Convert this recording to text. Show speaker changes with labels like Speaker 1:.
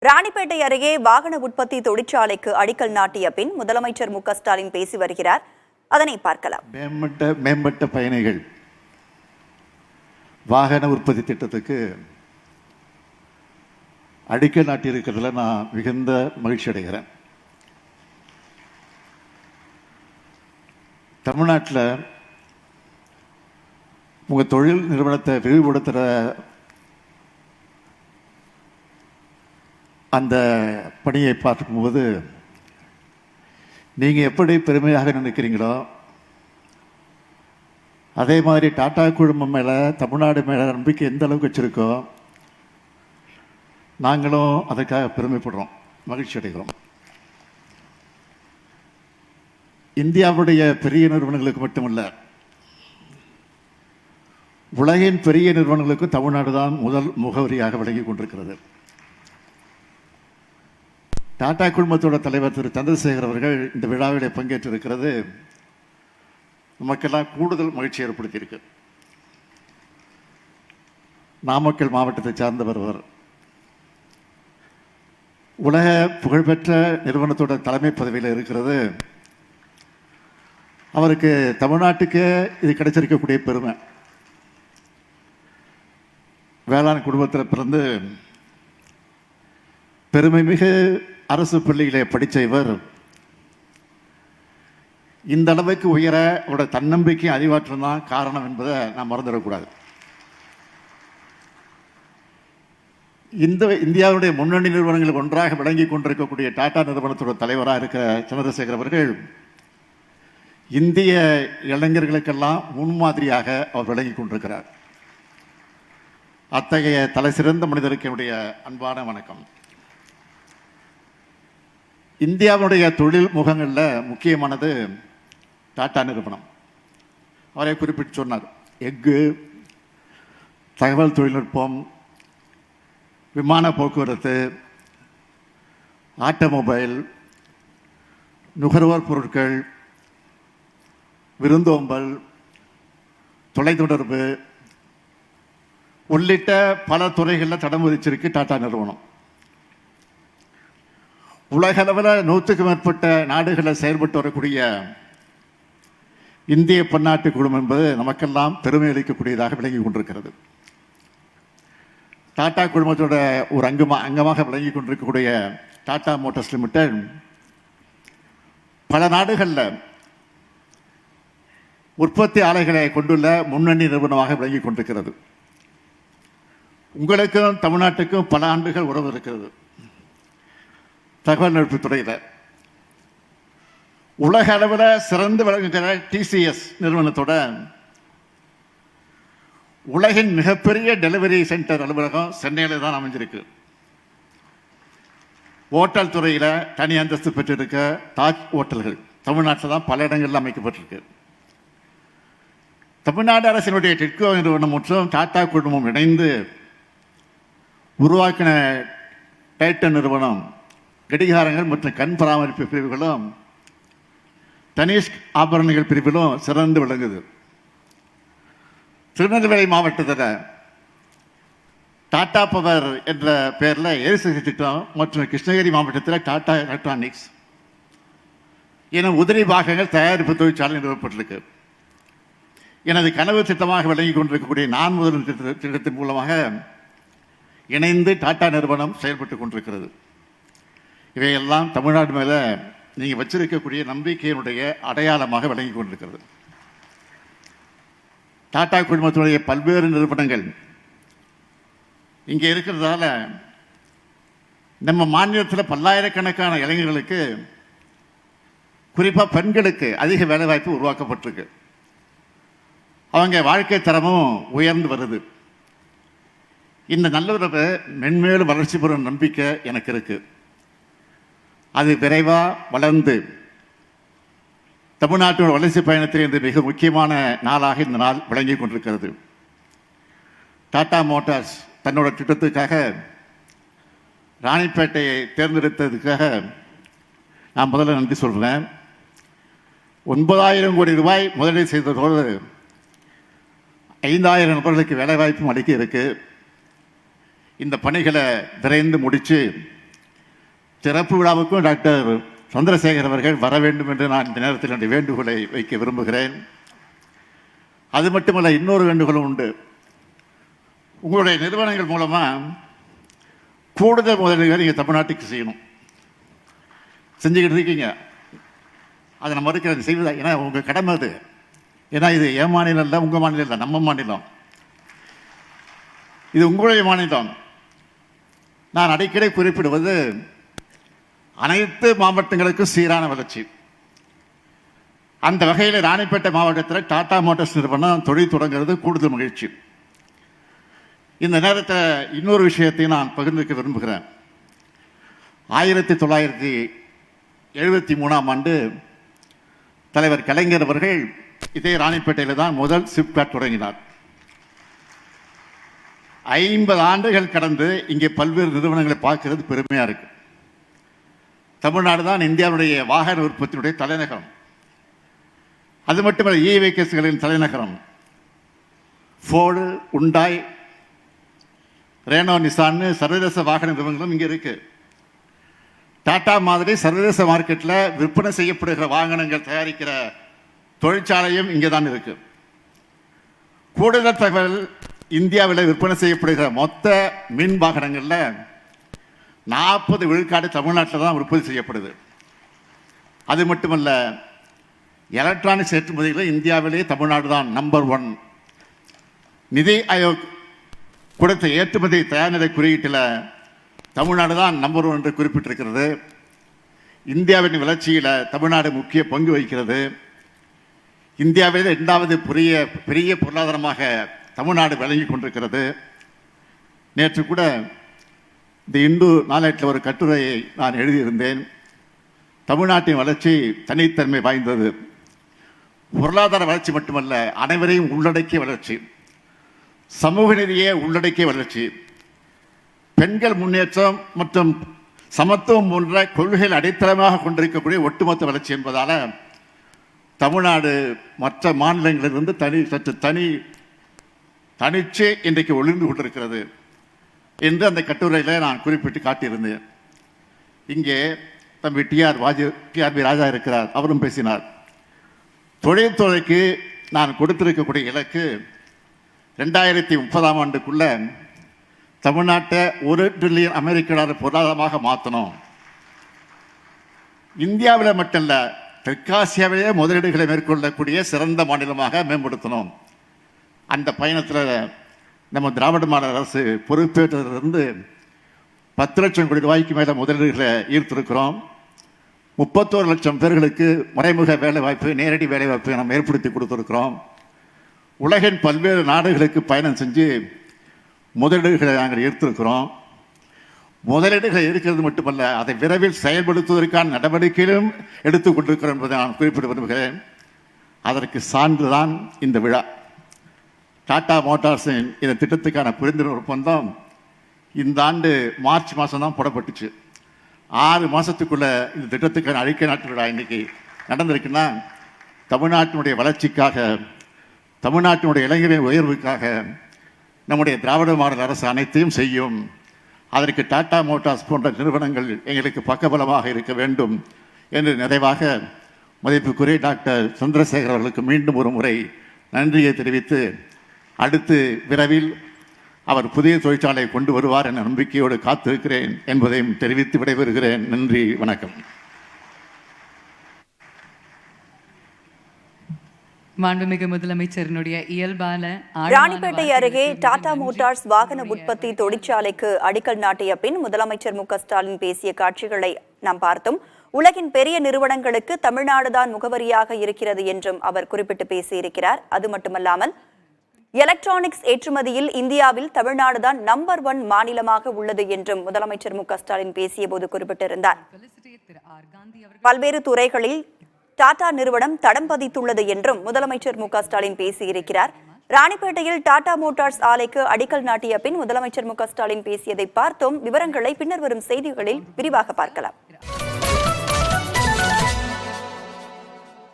Speaker 1: ராணிப்பேட்டை அருகே வாகன உற்பத்தி தொழிற்சாலைக்கு அடிக்கல் நாட்டிய பின் முதலமைச்சர் மு.க.ஸ்டாலின் பேசி வருகிறார். அதனை பார்க்கலாம்.
Speaker 2: மேம்பட்ட பயணிகள் வாகன உற்பத்தி திட்டத்துக்கு அடிக்கல் நாட்டியிருக்கிறதுல நான் மிகுந்த மகிழ்ச்சி அடைகிறேன். தமிழ்நாட்டில் உங்கள் தொழில் நிறுவனத்தை விரிவுபடுத்துகிற அந்த பணியை பார்க்கும்போது நீங்கள் எப்படி பெருமையாக நினைக்கிறீங்களோ அதே மாதிரி டாடா குழுமம் மேலே தமிழ்நாடு மேலே நம்பிக்கை எந்த அளவுக்கு வச்சுருக்கோ நாங்களும் அதுக்காக பெருமைப்படுறோம், மகிழ்ச்சி அடைகிறோம். இந்தியாவுடைய பெரிய நிறுவனங்களுக்கு மட்டுமல்ல, உலகின் பெரிய நிறுவனங்களுக்கும் தமிழ்நாடு தான் முதல் முகவரியாக விளங்கி கொண்டிருக்கிறது. டாடா குழுமத்தோட தலைவர் திரு சந்திரசேகர் அவர்கள் இந்த விழாவிலே பங்கேற்றிருக்கிறது நமக்கெல்லாம் கூடுதல் மகிழ்ச்சி ஏற்படுத்தியிருக்கு. நாமக்கல் மாவட்டத்தை சார்ந்தவர் அவர். உலக புகழ்பெற்ற நிறுவனத்தோட தலைமை பதவியில் இருக்கிறது. அவருக்கு தமிழ்நாட்டுக்கு இது கிடைச்சிருக்கக்கூடிய பெருமை. வேளாண் குடும்பத்தில் பிறந்து பெருமை மிகு அரசு பள்ளியிலே படித்த இவர் இந்த அளவுக்கு உயர அவரோட தன்னம்பிக்கை அறிவாற்றம் தான் காரணம் என்பதை நாம் மறந்துடக்கூடாது. இந்தியாவுடைய முன்னணி நிறுவனங்கள் ஒன்றாக விளங்கி கொண்டிருக்கக்கூடிய டாடா நிறுவனத்தோட தலைவராக இருக்கிற சந்திரசேகர் அவர்கள் இந்திய இளைஞர்களுக்கெல்லாம் முன்மாதிரியாக அவர் விளங்கி கொண்டிருக்கிறார். அத்தகைய தலை சிறந்த மனிதருக்கு என்னுடைய அன்பான வணக்கம். இந்தியாவுடைய தொழில் முகங்களில் முக்கியமானது டாடா நிறுவனம். அவரை குறிப்பிட்டு சொன்னார். எஃகு, தகவல் தொழில்நுட்பம், விமான போக்குவரத்து, ஆட்டோமொபைல், நுகர்வோர் பொருட்கள், விருந்தோம்பல், தொலைத்தொடர்பு உள்ளிட்ட பல துறைகளில் தடம் பதிச்சிருக்கு டாடா நிறுவனம். உலக அளவில் 100க்கும் மேற்பட்ட நாடுகளில் செயல்பட்டு வரக்கூடிய இந்திய பன்னாட்டு குழுமம் என்பது நமக்கெல்லாம் பெருமை அளிக்கக்கூடியதாக விளங்கி கொண்டிருக்கிறது. டாடா குழுமத்தோட ஒரு அங்கமாக விளங்கி கொண்டிருக்கக்கூடிய டாடா மோட்டார்ஸ் லிமிடெட் பல நாடுகளில் உற்பத்தி ஆலைகளை கொண்டுள்ள முன்னணி நிறுவனமாக விளங்கி கொண்டிருக்கிறது. உங்களுக்கும் தமிழ்நாட்டுக்கும் பல ஆண்டுகள் உறவு இருக்கிறது. தகவல் துறையில் உலக அளவில் சிறந்து விளங்குகிற டிசிஎஸ் நிறுவனத்தோட உலகின் மிகப்பெரிய டெலிவரி சென்டர் அலுவலகம் சென்னையில் தான் அமைஞ்சிருக்கு. ஓட்டல் துறையில் தனி அந்தஸ்து பெற்றிருக்க தாஜ் ஓட்டல்கள் தமிழ்நாட்டில் தான் பல இடங்களில் அமைக்கப்பட்டிருக்கு. தமிழ்நாடு அரசினுடைய டிட்கோ நிறுவனம் மற்றும் டாடா குழுமம் இணைந்து உருவாக்கின டைட்டன் நிறுவனம் கடிகாரங்கள் மற்றும் கண் பராமரிப்பு பிரிவுகளும் தனிஷ்க் ஆபரணங்கள் பிரிவிலும் சிறந்து விளங்குது. திருநெல்வேலி மாவட்டத்தில் டாடா பவர் என்ற பெயரில் எரிசக்தி திட்டம் மற்றும் கிருஷ்ணகிரி மாவட்டத்தில் டாடா எலக்ட்ரானிக்ஸ் என உதிரி பாகங்கள் தயாரிப்பு தொழிற்சாலை நிறுவப்பட்டிருக்கு. எனது கனவு திட்டமாக விளங்கி கொண்டிருக்கக்கூடிய நான் முதல் திட்டத்தின் மூலமாக இணைந்து டாடா நிறுவனம் செயல்பட்டு கொண்டிருக்கிறது. இவையெல்லாம் தமிழ்நாடு மேலே நீங்கள் வச்சிருக்கக்கூடிய நம்பிக்கையினுடைய அடையாளமாக விளங்கி கொண்டிருக்கிறது. டாடா குழுமத்தினுடைய பல்வேறு நிறுவனங்கள் இங்கே இருக்கிறதால நம்ம மாநிலத்தில் பல்லாயிரக்கணக்கான இளைஞர்களுக்கு, குறிப்பாக பெண்களுக்கு அதிக வேலைவாய்ப்பு உருவாக்கப்பட்டிருக்கு. அவங்க வாழ்க்கை தரமும் உயர்ந்து வருது. இந்த நல்லுறவு மென்மேலும் வளர்ச்சி பெறும் நம்பிக்கை எனக்கு இருக்கு. அது விரைவாக வளர்ந்து தமிழ்நாட்டோட வளர்ச்சி பயணத்தில் இன்று மிக முக்கியமான நாளாக இந்த நாள் விளங்கி கொண்டிருக்கிறது. டாடா மோட்டார்ஸ் தன்னோட திட்டத்துக்காக ராணிப்பேட்டையை தேர்ந்தெடுத்ததுக்காக நான் முதல்ல நன்றி சொல்கிறேன். 9,000 கோடி ரூபாய் முதலீடு செய்ததோடு 5,000 நபர்களுக்கு வேலைவாய்ப்பும் அளிக்க இருக்கு. இந்த பணிகளை விரைந்து முடித்து திறப்பு விழாவுக்கும் டாக்டர் சந்திரசேகர் அவர்கள் வர வேண்டும் என்று நான் இந்த நேரத்தில் என்னுடைய வேண்டுகோளை வைக்க விரும்புகிறேன். அது மட்டுமல்ல, இன்னொரு வேண்டுகோளும் உண்டு. உங்களுடைய நிறுவனங்கள் மூலமாக கூடுதல் முதலீடுகள் நீங்கள் தமிழ்நாட்டுக்கு செய்யணும். செஞ்சுக்கிட்டு இருக்கீங்க. அதை நம்ம மறுக்கிறது செய்வதா? ஏன்னா உங்கள் கடமை அது. ஏன்னா இது என் மாநிலம் இல்லை, உங்கள் மாநிலம் இல்லை, நம்ம மாநிலம். இது உங்களுடைய மாநிலம். நான் அடிக்கடி குறிப்பிடுவது அனைத்து மாவட்டங்களுக்கும் சீரான வளர்ச்சி. அந்த வகையில் ராணிப்பேட்டை மாவட்டத்தில் டாடா மோட்டார்ஸ் நிறுவனம் தொழில் தொடங்குறது கூடுதல் மகிழ்ச்சி. இந்த நேரத்தில் இன்னொரு விஷயத்தை நான் பகிர்ந்துக்க விரும்புகிறேன். 1973ஆம் ஆண்டு தலைவர் கலைஞர் அவர்கள் இதே ராணிப்பேட்டையில் தான் முதல் சிப்காட் தொடங்கினார். 50 ஆண்டுகள் கடந்து இங்கே பல்வேறு நிறுவனங்களை பார்க்கிறது பெருமையாக இருக்கு. தமிழ்நாடு தான் இந்தியாவுடைய வாகன உற்பத்தியுடைய தலைநகரம். அது மட்டுமல்ல, இ வெஹிக்கிள்ஸ்களின் தலைநகரம். ஃபோர்டு, உண்டாய், ரேனோ, நிசான்னு சர்வதேச வாகன நிறுவனங்களும் இங்கே இருக்கு. டாடா மாதிரி சர்வதேச மார்க்கெட்டில் விற்பனை செய்யப்படுகிற வாகனங்கள் தயாரிக்கிற தொழிற்சாலையும் இங்கே தான் இருக்கு. கூடுதல் தகவல், இந்தியாவில் விற்பனை செய்யப்படுகிற மொத்த மின் வாகனங்களில் 40 விழுக்காடு தமிழ்நாட்டில் தான் உற்பத்தி செய்யப்படுது. அது மட்டுமல்ல, எலக்ட்ரானிக்ஸ் ஏற்றுமதியில் இந்தியாவிலேயே தமிழ்நாடு தான் நம்பர் 1. நிதி ஆயோக் கொடுத்த ஏற்றுமதி தயார்நிலை குறியீட்டில் தமிழ்நாடு தான் நம்பர் 1 என்று குறிப்பிட்டிருக்கிறது. இந்தியாவின் வளர்ச்சியில் தமிழ்நாடு முக்கிய பங்கு வகிக்கிறது. இந்தியாவில் 2வது பெரிய பொருளாதாரமாக தமிழ்நாடு விளங்கி கொண்டிருக்கிறது. நேற்று கூட இந்த இந்து நாளேட்டில் ஒரு கட்டுரையை நான் எழுதியிருந்தேன். தமிழ்நாட்டின் வளர்ச்சி தனித்தன்மை வாய்ந்தது. பொருளாதார வளர்ச்சி மட்டுமல்ல, அனைவரையும் உள்ளடக்கிய வளர்ச்சி, சமூக நீதியை உள்ளடக்கிய வளர்ச்சி, பெண்கள் முன்னேற்றம் மற்றும் சமத்துவம் போன்ற கொள்கைகள் அடித்தளமாக கொண்டிருக்கக்கூடிய ஒட்டுமொத்த வளர்ச்சி என்பதால் தமிழ்நாடு மற்ற மாநிலங்களிலிருந்து தனிச்சு இன்றைக்கு ஒளிர்ந்து கொண்டிருக்கிறது என்று அந்த கட்டுரையில் நான் குறிப்பிட்டு காட்டியிருந்தேன். இங்கே தம்பி டிஆர்பி ராஜா இருக்கிறார், அவரும் பேசினார். தொழில்துறைக்கு நான் கொடுத்திருக்கக்கூடிய இலக்கு 2030ஆம் ஆண்டுக்குள்ள தமிழ்நாட்டை $1 டிரில்லியன் அமெரிக்க பொருளாதாரமாக மாற்றணும். இந்தியாவில் மட்டுமல்ல, தெற்காசியாவிலேயே முதலீடுகளை மேற்கொள்ளக்கூடிய சிறந்த மாநிலமாக மேம்படுத்தணும். அந்த பயணத்தில் நம்ம திராவிட மாடல் அரசு பொறுப்பேற்றதிலிருந்து 10 லட்சம் கோடி ரூபாய்க்கு மேலே முதலீடுகளை ஈர்த்திருக்கிறோம். 31 லட்சம் பேர்களுக்கு மறைமுக வேலைவாய்ப்பு, நேரடி வேலைவாய்ப்பு நம்ம ஏற்படுத்தி கொடுத்துருக்கிறோம். உலகின் பல்வேறு நாடுகளுக்கு பயணம் செஞ்சு முதலீடுகளை நாங்கள் ஈர்த்திருக்கிறோம். முதலீடுகள் இருக்கிறது மட்டுமல்ல, அதை விரைவில் செயல்படுத்துவதற்கான நடவடிக்கைகளும் எடுத்துக் கொண்டிருக்கிறோம் என்பதை நான் குறிப்பிட விரும்புகிறேன். அதற்கு சான்றுதான் இந்த விழா. டாடா மோட்டார்ஸின் இந்த திட்டத்துக்கான புரிந்துணர்வு ஒப்பந்தம் இந்த ஆண்டு மார்ச் மாதம் தான் போடப்பட்டுச்சு. 6 மாதத்துக்குள்ள இந்த திட்டத்துக்கான அடிக்கல் நாட்டு விழா இன்னைக்கு நடந்திருக்குன்னா, தமிழ்நாட்டினுடைய வளர்ச்சிக்காக, தமிழ்நாட்டினுடைய இளைஞரின் உயர்வுக்காக நம்முடைய திராவிட மாடல் அரசு அனைத்தையும் செய்யும். அதற்கு டாடா மோட்டார்ஸ் போன்ற நிறுவனங்கள் எங்களுக்கு பக்கபலமாக இருக்க வேண்டும் என்று நிறைவாக மதிப்புக்குரிய டாக்டர் சந்திரசேகர் அவர்களுக்கு மீண்டும் ஒரு முறை நன்றியை தெரிவித்து, அடுத்து விரைவில் அவர் புதிய தொழிற்சாலையை கொண்டு வருவார் என்ற நம்பிக்கையோடு காத்திருக்கிறேன் என்பதையும் தெரிவித்து விடைபெறுகிறேன். நன்றி, வணக்கம்.
Speaker 3: மாண்புமிகு முதலமைச்சரினுடைய இயல்பான
Speaker 1: ராணிப்பேட்டை அருகே டாடா மோட்டார்ஸ் வாகன உற்பத்தி தொழிற்சாலைக்கு அடிக்கல் நாட்டிய பின் முதலமைச்சர் மு க ஸ்டாலின் பேசிய காட்சிகளை நாம் பார்த்தோம். உலகின் பெரிய நிறுவனங்களுக்கு தமிழ்நாடுதான் முகவரியாக இருக்கிறது என்றும் அவர் குறிப்பிட்டு பேசியிருக்கிறார். அது மட்டுமல்லாமல் எலக்ட்ரானிக்ஸ் ஏற்றுமதியில் இந்தியாவில் தமிழ்நாடுதான் நம்பர் 1 மாநிலமாக உள்ளது என்றும் முதலமைச்சர் மு க ஸ்டாலின் பேசிய போது குறிப்பிட்டிருந்தார். பல்வேறு துறைகளில் டாடா நிறுவனம் தடம் பதித்துள்ளது என்றும் முதலமைச்சர் மு க ஸ்டாலின் பேசியிருக்கிறார். ராணிப்பேட்டையில் டாடா மோட்டார்ஸ் ஆலைக்கு அடிக்கல் நாட்டிய பின் முதலமைச்சர் மு க ஸ்டாலின் பேசியதை பார்த்தோம். விவரங்களை பின்னர் வரும் செய்திகளில் விரிவாக பார்க்கலாம்.